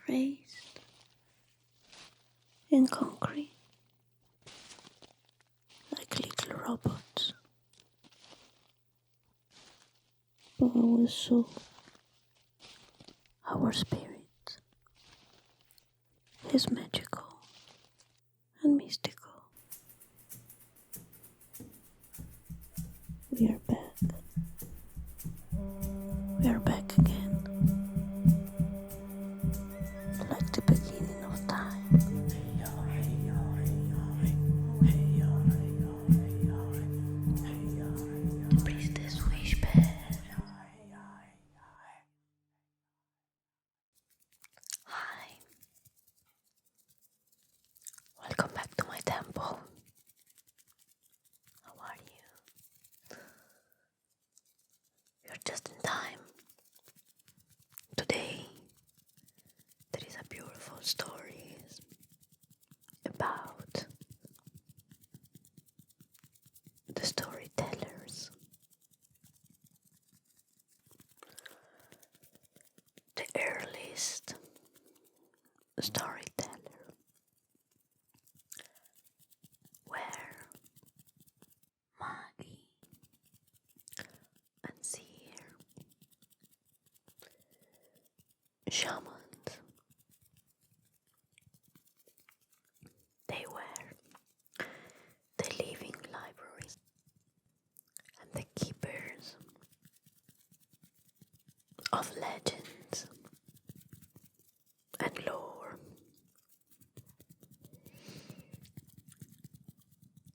raised in concrete like little robots. But also our spirit is magical and mystical. We are back. We are back again. Like the beginning of time. The priestess wishbone. Hi. Welcome back to my temple. How are you? You're just in time. Today, there is a beautiful story about the storytellers. The earliest storyteller were Maggie and Seer, shamans. They were the living libraries and the keepers of legends and lore.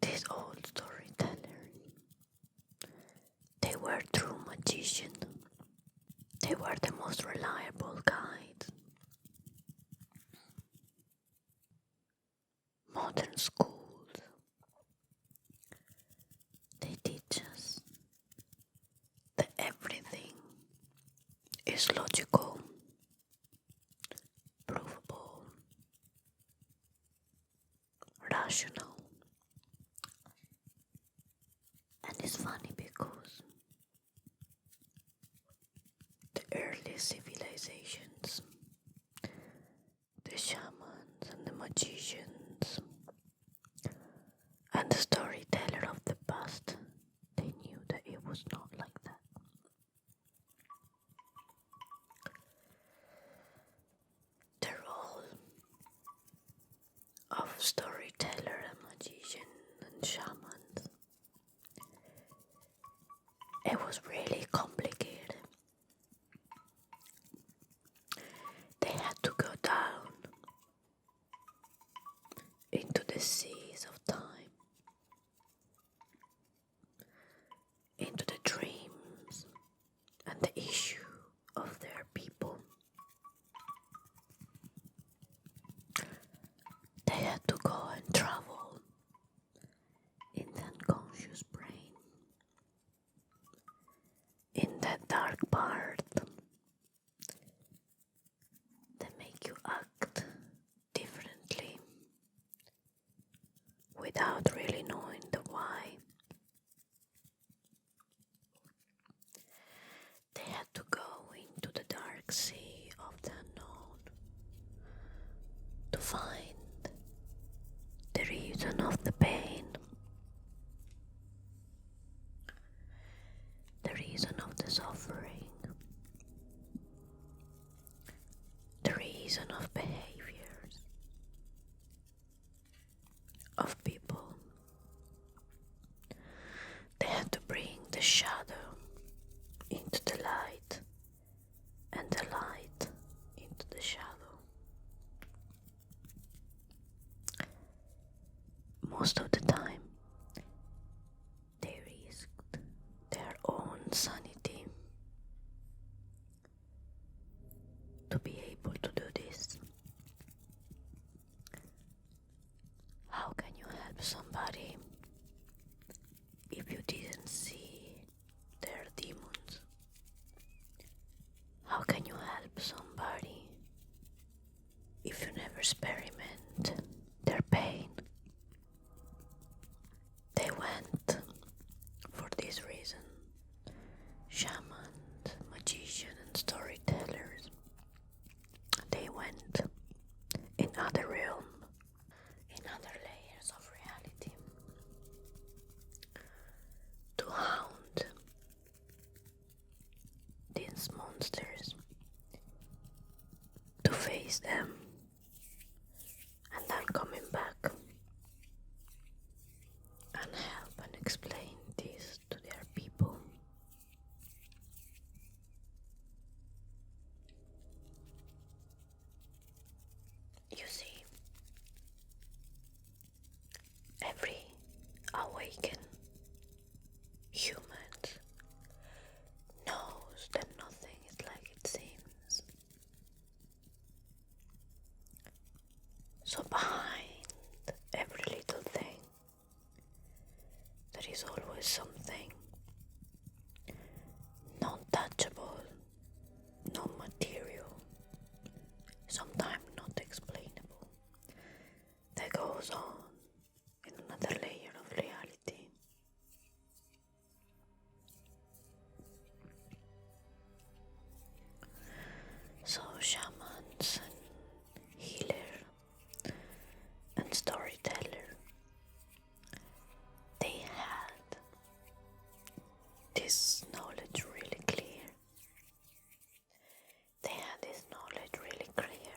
These old storytellers, they were true magicians. They were the most reliable guides. Modern schools, they teach us that everything is logical, provable, rational. And it's funny because the early civilizations, the shamans and the magicians and the storyteller of the past, they knew that it was not like that. The role of storyteller and magician and shaman, it was really complicated. They had to go down into the seas of time, into the dreams and the issue of their people. They had to go and travel in the unconscious brain, in that dark part that make you act differently without really knowing the why. They had to go into the dark sea of the unknown to find the reason of the pain, the reason of the suffering, the reason of behaviors of people. They had to bring the shadow into the light and the light into the shadow. Most of the time, they risked their own sanity to be able to do this. How can you help somebody if you didn't see their demons? How can you help somebody if you never experiment their pain? They went for this reason. Shamans, magicians and storytellers went in other realm, in other layers of reality, to hound these monsters, to face them, and then coming back and help and explain this to their people. You see, every awakened human knows that nothing is like it seems. So behind every little thing, there is always something non-touchable, non-material, sometimes not explainable, that goes on in another layer of reality. So shamans and healer and storyteller, they had this knowledge really clear. They had this knowledge really clear.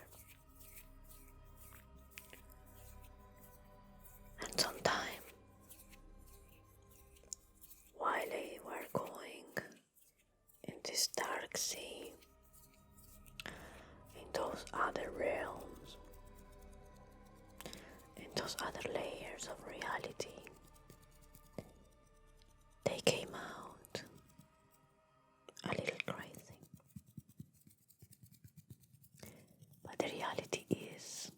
And sometime, while they were going in this dark sea, in those other realms, in those other layers of reality, they came out a little crazy. But the reality is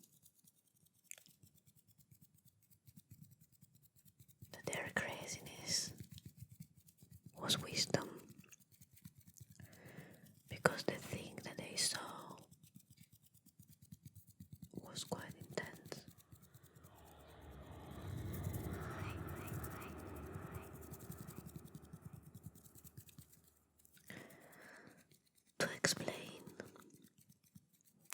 that their craziness was wisdom, because the thing that they saw was quite intense. To explain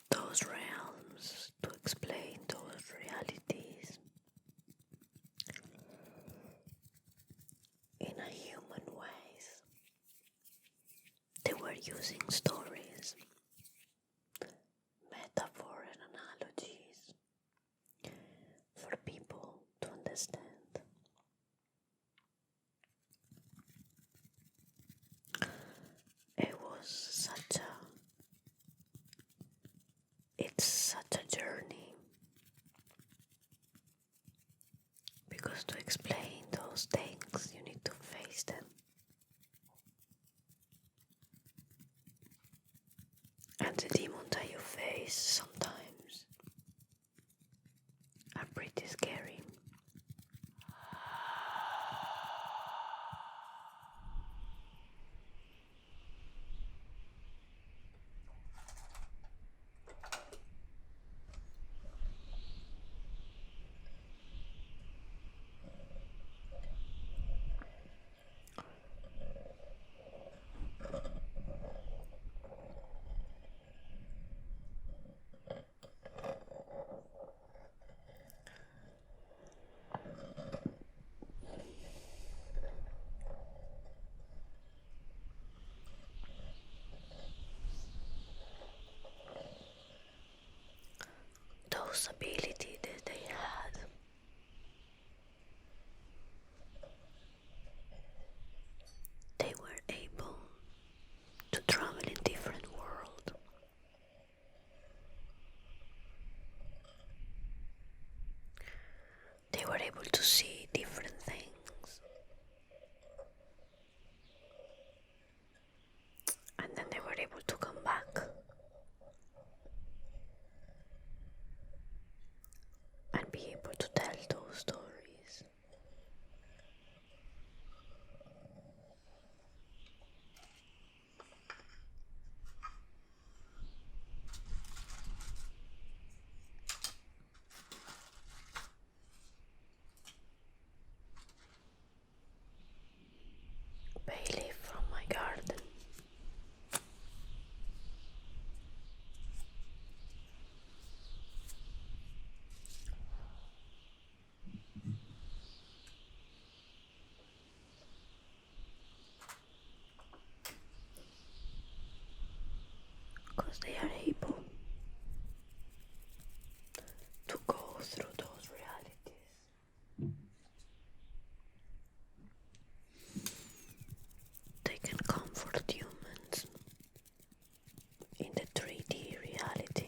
those realms, to explain those realities in a human ways, they were using stories, metaphor and analogies for people to understand. It's such a journey, because to explain those things you need to face them. And the demons that you face sometimes are pretty scary. Those abilities that they had, they were able to travel in different worlds. They were able to see different things. And then they were able to come back and be able to tell those stories. because they are able to go through those realities. They can comfort humans in the 3D reality.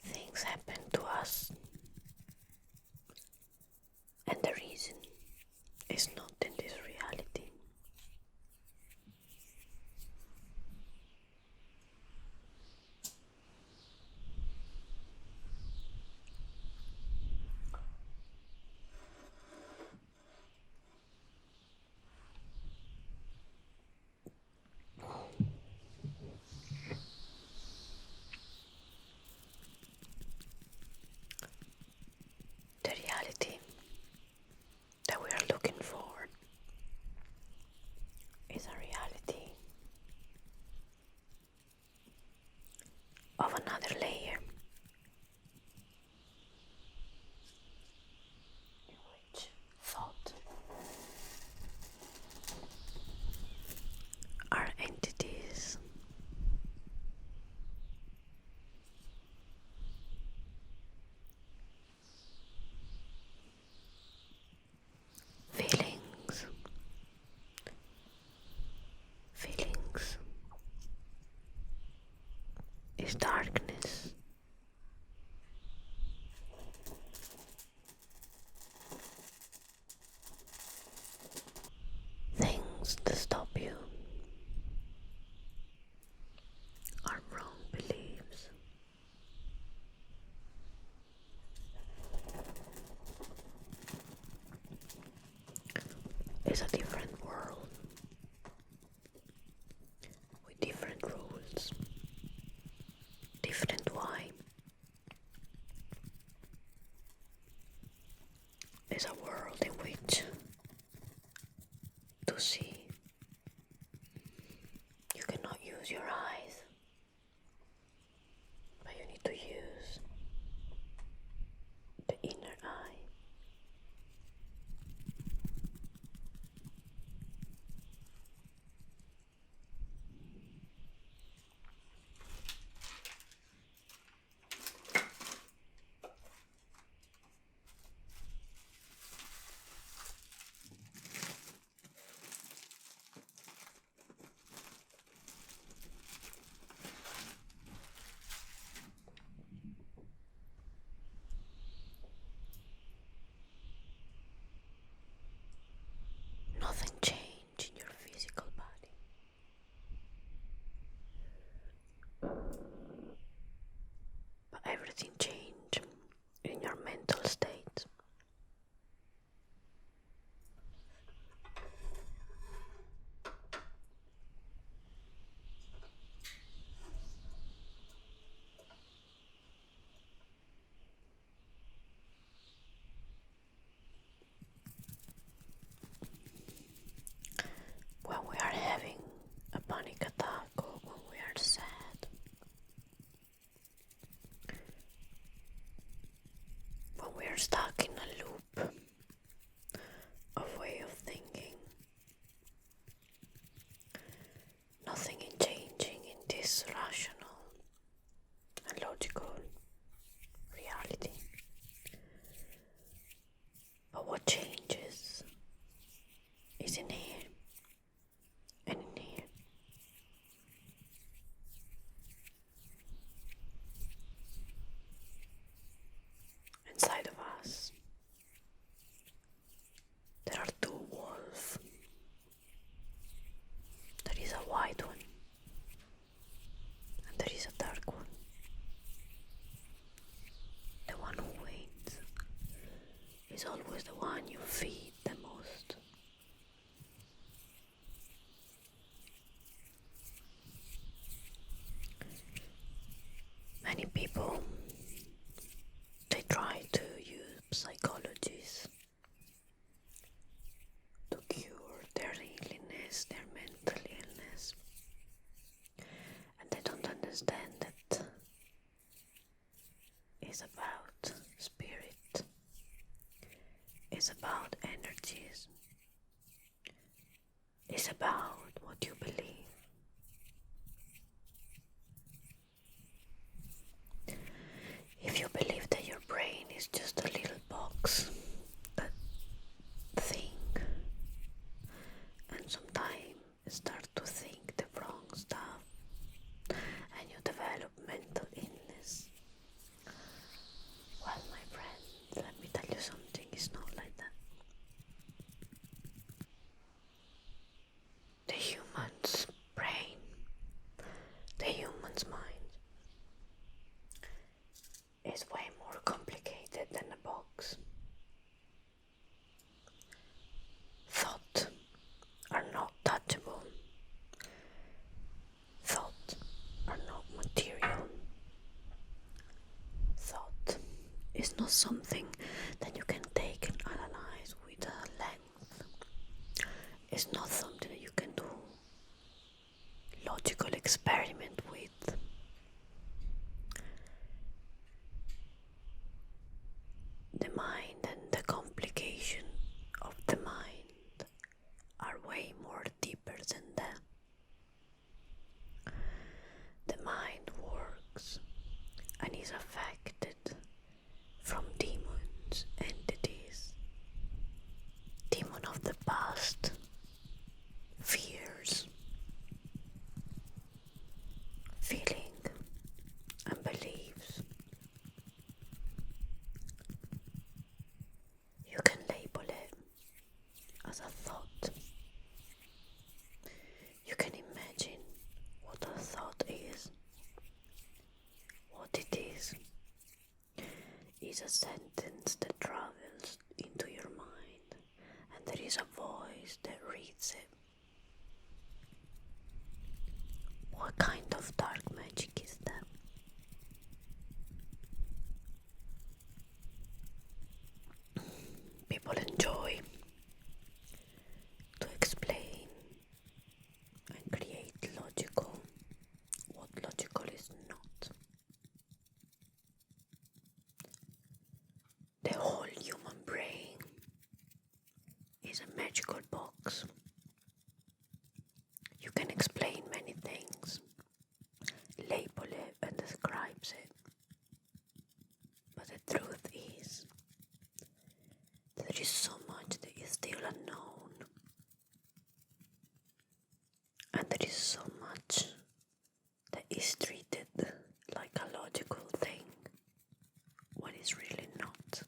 Things happen to us, and the reason is not in this reality. The reality that we are looking for is a reality of another layer in which thought are entities. Feelings is darkness. Things that stop you are wrong beliefs. It's a different world with different rules, different why. It's a world in which to see you cannot use your eyes, but you need to use the inner eye. Nothing change in your physical body, but everything change in your mental state. When we are having a panic attack or when we are sad, when we are stuck in a loop of way of thinking, nothing is changing in this rational and logical reality. But what changes is in here and in here. Inside of us, there are two wolves. There is a white one and there is a dark one. The one who waits is always the one you feed the most. Many people, they try to use psychologies to cure their illness, their mental illness, and they don't understand that it's about spirit, it's about energies, it's about what you believe. is way more complicated than a box. Thoughts are not touchable. Thoughts are not material. Thought is not something that you can take and analyze with a length. It's not something that you can do logical experiment with. The mind and the complication of the mind are way more deeper than that. The mind works and is affected from demons, entities, demon of the past, fears, feeling and beliefs. You can label it as a thought. You can imagine what a thought is. What it is a sentence that travels into your mind, and there is a voice that reads it. What kind of dark magic is that? People enjoy to explain and create logical what logical is not. The whole human brain is a magical box. You can explain many things, label it and describe it. But the truth is, there is so much that is still unknown. And there is so much that is treated like a logical thing, when it's really not.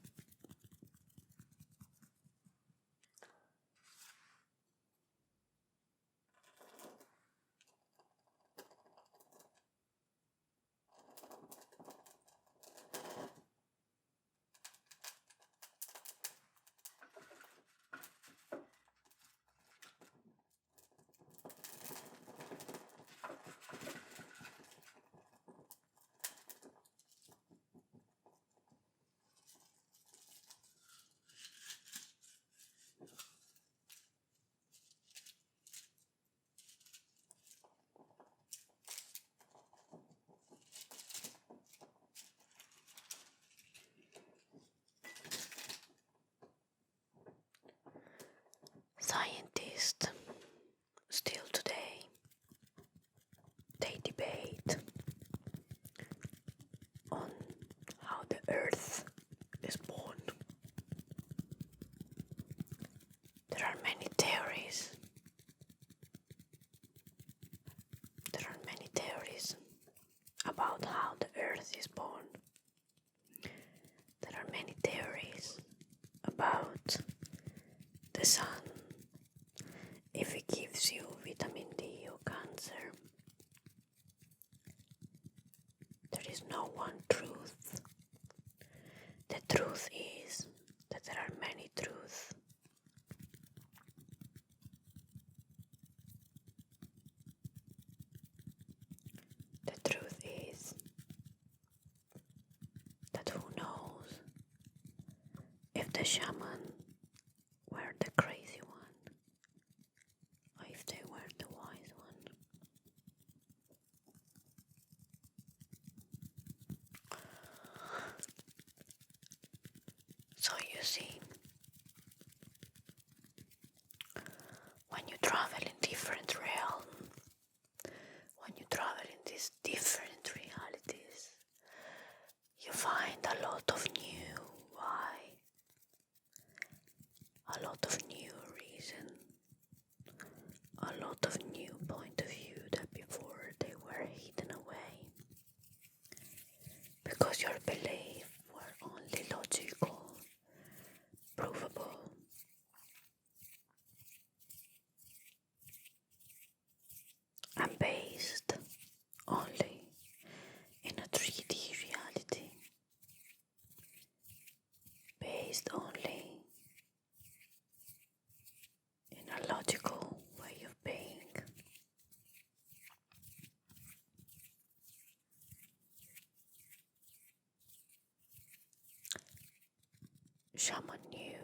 Scientists, still today, they debate on how the Earth is born. There are many theories. There are many theories about how the Earth is born. There are many theories about the sun, if it gives you vitamin D or cancer. There is no one truth. The truth is that there are many truths. The truth is that who knows if the shaman were the crazy one, or if they were the wise one. So you see, when you travel in different realms, when you travel in these different realities, you find a lot of new why, a lot of new reason, a lot of new point of view that before they were hidden away, because your beliefs were only logical, provable, and based only in a 3D reality. shaman knew,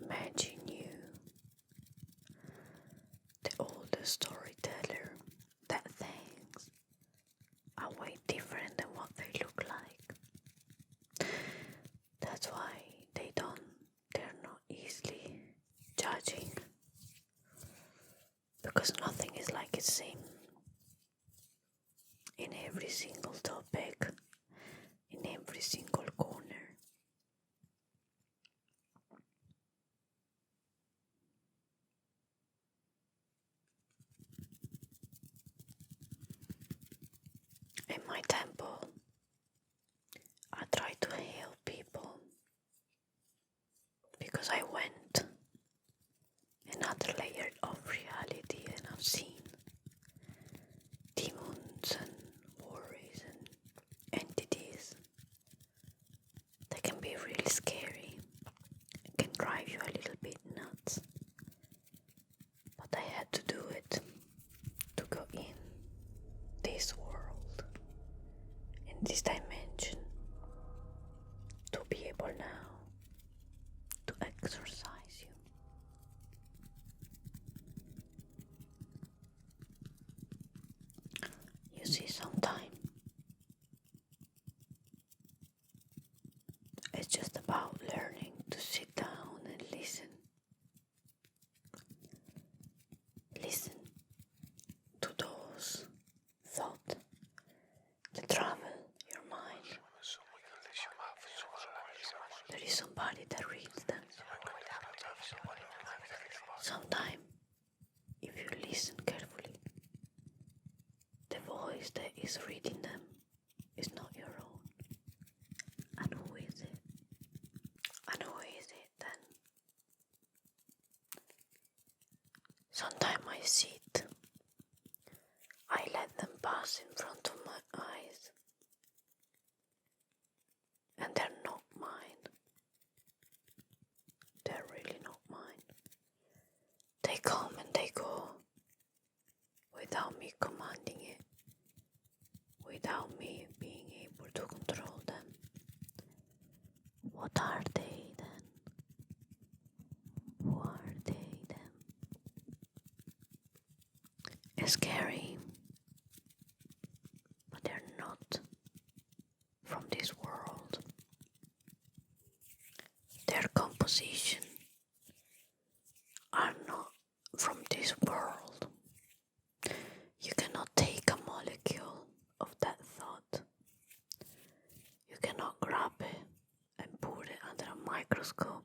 magi knew, the oldest storyteller, that things are way different than what they look like. That's why they're not easily judging, because nothing is like it seems. In every single topic, in every single corner. In my temple, I try to help people because I went another layer of reality and I've seen demons and worries and entities that can be really scary and can drive you a little bit nuts. But I had to do it to go in this world, in this dimension, to be able now to exorcise you. You see, sometimes it's just about learning to sit down and listen. Listen to those thoughts that travel your mind. There is somebody that reads them. Sometimes, if you listen carefully, the voice that is reading them is not your own. And who is it? And who is it then? Sometimes I sit, I let them pass in front of my eyes, and they're not mine. They're really not mine. They come and they go without me commanding it, without me being able to control them. What are they then? Who are they then? It's scary, but they're not from this world. Their composition are not from this world. You cannot take a molecule of that thought. You cannot grab it and put it under a microscope.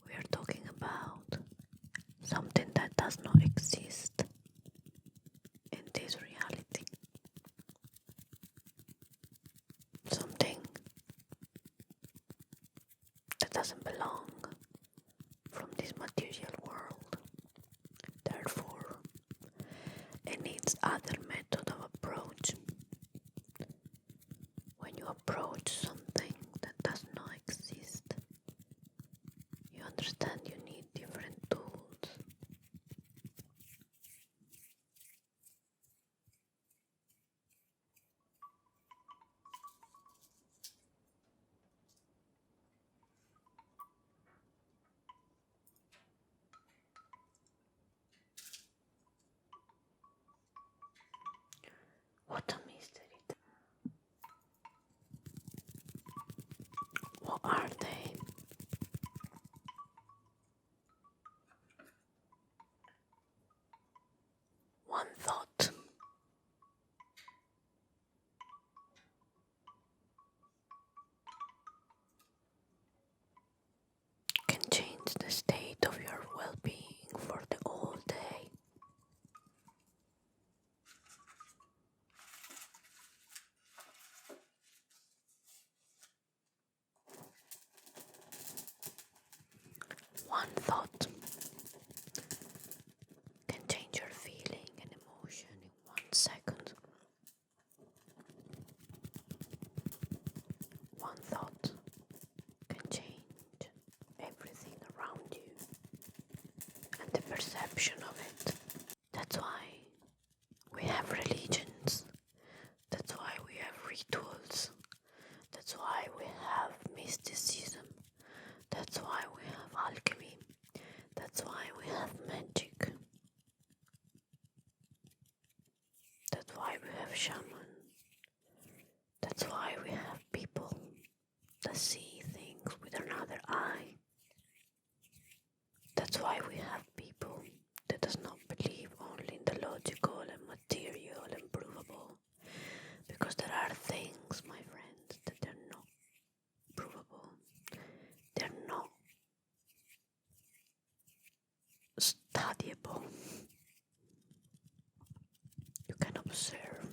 We are talking about something that does not exist in this reality. Something that doesn't belong from this material world. Therefore, it needs other method of approach. When you approach something that does not exist, you understand you need different tools. What a mystery. What are they? One thought can change the state of your well-being for the whole day. One thought can change your feeling and emotion in 1 second. One thought can change everything around you and the perception of it. That's why we have religions. That's why we have rituals. That's why we have mysticism. That's why we have alchemy. That's why we have magic. That's why we have shaman. That's why we have people that see things with another eye. That's why we have people that does not believe only in the logical and material and provable. Because there are things, my friends, that they're not provable. They're not studyable. You can observe.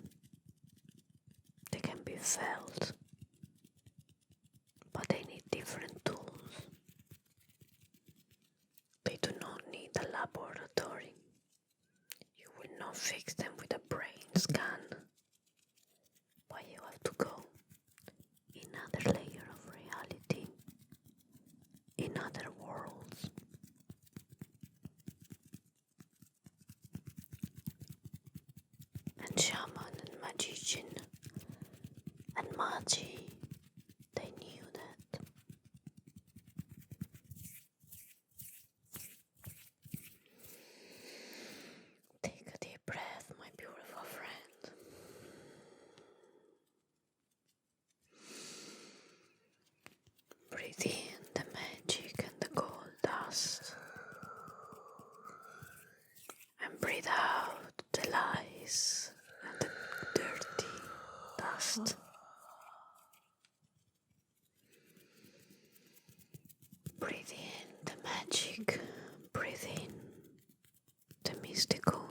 They can be felt. But they need different tools. They do not need a laboratory. You will not fix them with a brain scan. But you have to go in another layer of reality, in other worlds. And shaman and magician and magi, they knew that. Take a deep breath, my beautiful friend. Breathe in the magic and the gold dust. And breathe out the lies and the dirty dust. Breathe in the magic. Breathe in the mystical.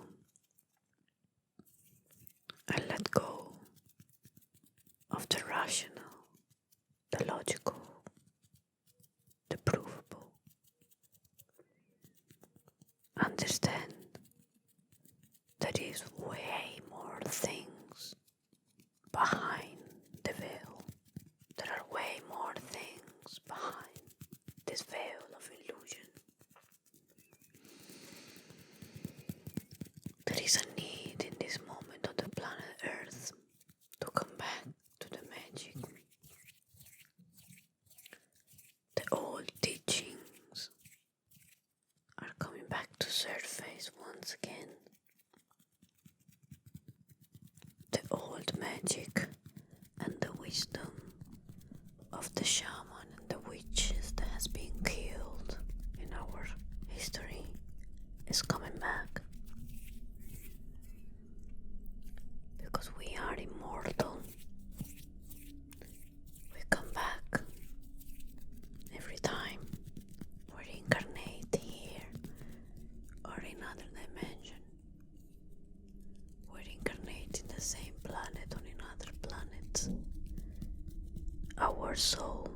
And let go of the rational, the logical, the provable. Understand there is way more things behind the veil. There are way more things behind this veil of illusion. There is a need in this moment on the planet Earth to come back to the magic. The old teachings are coming back to surface once again. The old magic and the wisdom of the shaman and the witches that has been killed in our history is coming back. Because we are immortal. We come back every time we reincarnate here or in another dimension. We reincarnate in the same planet or in other planets. Our soul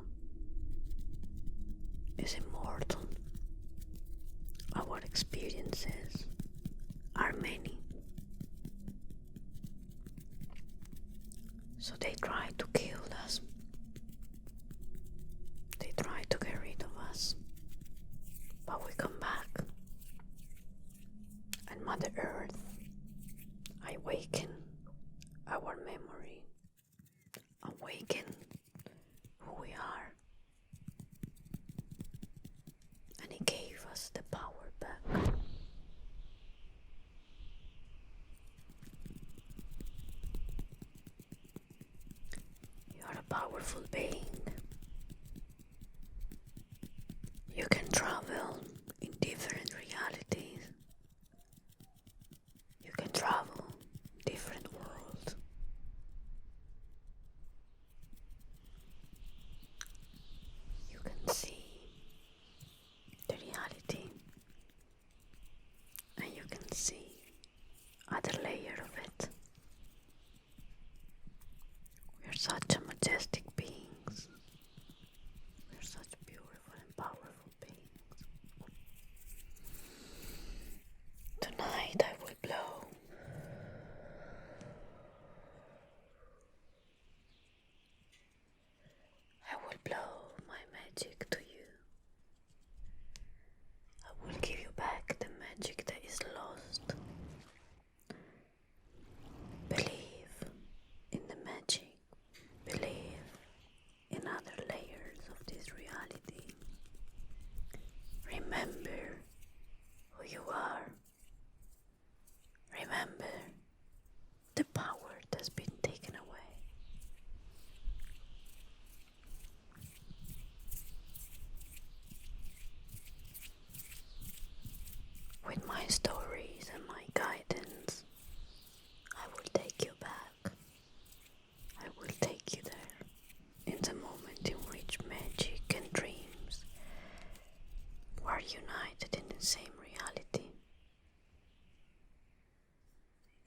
is immortal. Our experiences are many. So they try to kill us. They try to get rid of us. But we come back. And Mother Earth, awaken our memory. Awaken who we are. And He gave us the power back. You are a powerful being. You can travel in different realities. You can travel different worlds. You can see the reality, and you can see other layer of it. We are such a majestic beings.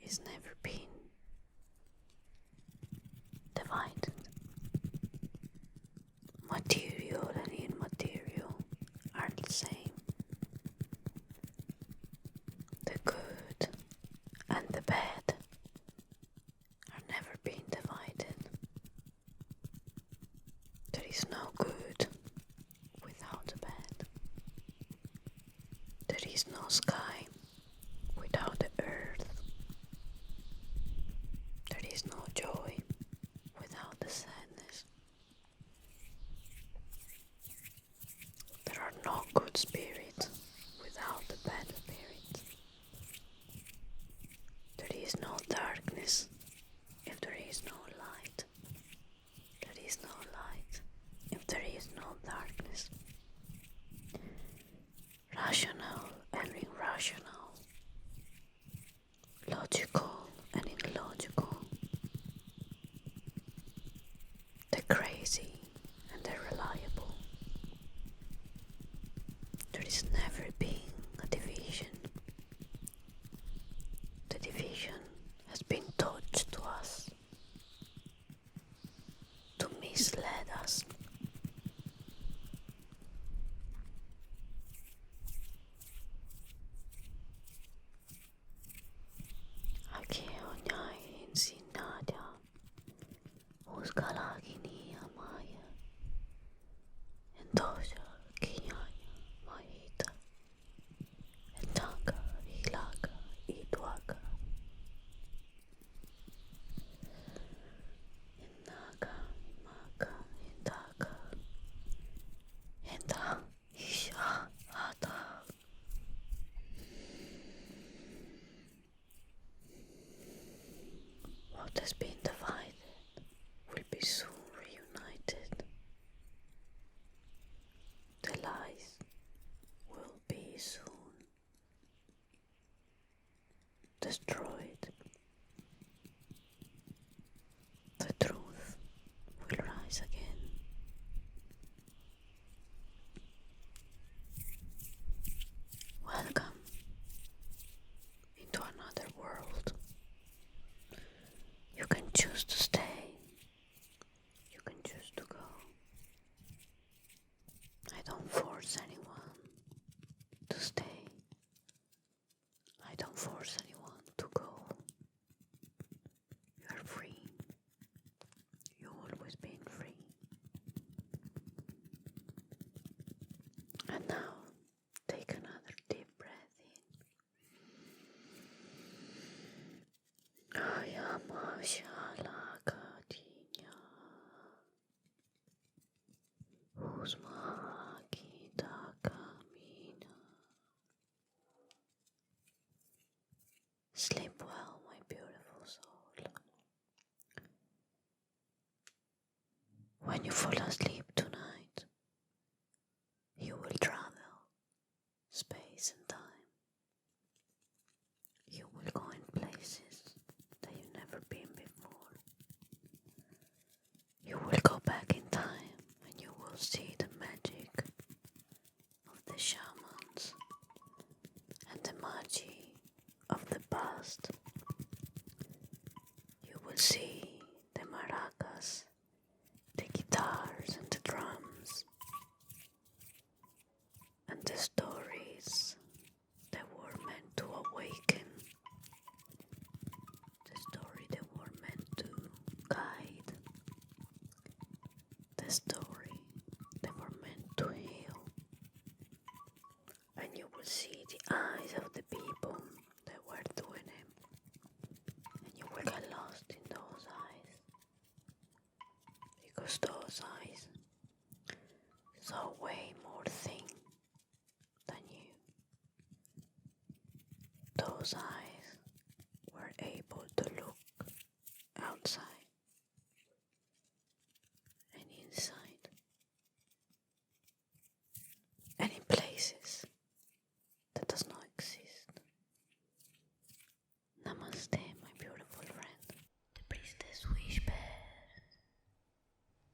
is never been divided. Material and immaterial are the same. The good and the bad are never been divided. There is no good without the bad. There is no sky without the earth. There is no joy without the sadness. There are no good spirits without the bad spirits. There is no darkness if there is no light. There is no light if there is no darkness. Rational and irrational, logical and illogical, the crazy and the reliable. There is never been a division. The division has been taught to us to mislead us. Aquí oñai insinadia, uskalagi ni amaya, endoja kiñaya mahita, entanga ilaga idwaga, enaga imaga endaga, enda isha hata. What has been divided will be soon reunited. The lies will be soon destroyed. The truth will rise again. Welcome into another world. You can choose to stay. You can choose to go. I don't force anyone to stay. I don't force anyone to go. You are free. You always been free. And now, take another deep breath in. I am Shalakatinya. Usmakita Kamina. Sleep well, my beautiful soul. When you fall asleep tonight, you will travel space and time. You will go in places that you've never been before. You will go back in time and you will see the magic of the shamans and the magi of the past. You will see the maracas, the guitars and the drums, and the stories that were meant to awaken, the story that were meant to guide, the story that were meant to heal. And you will see the eyes of the people that were doing it, and you will get lost in those eyes, because those eyes saw way more thing than you. Those eyes were able to look outside and inside and in places that does not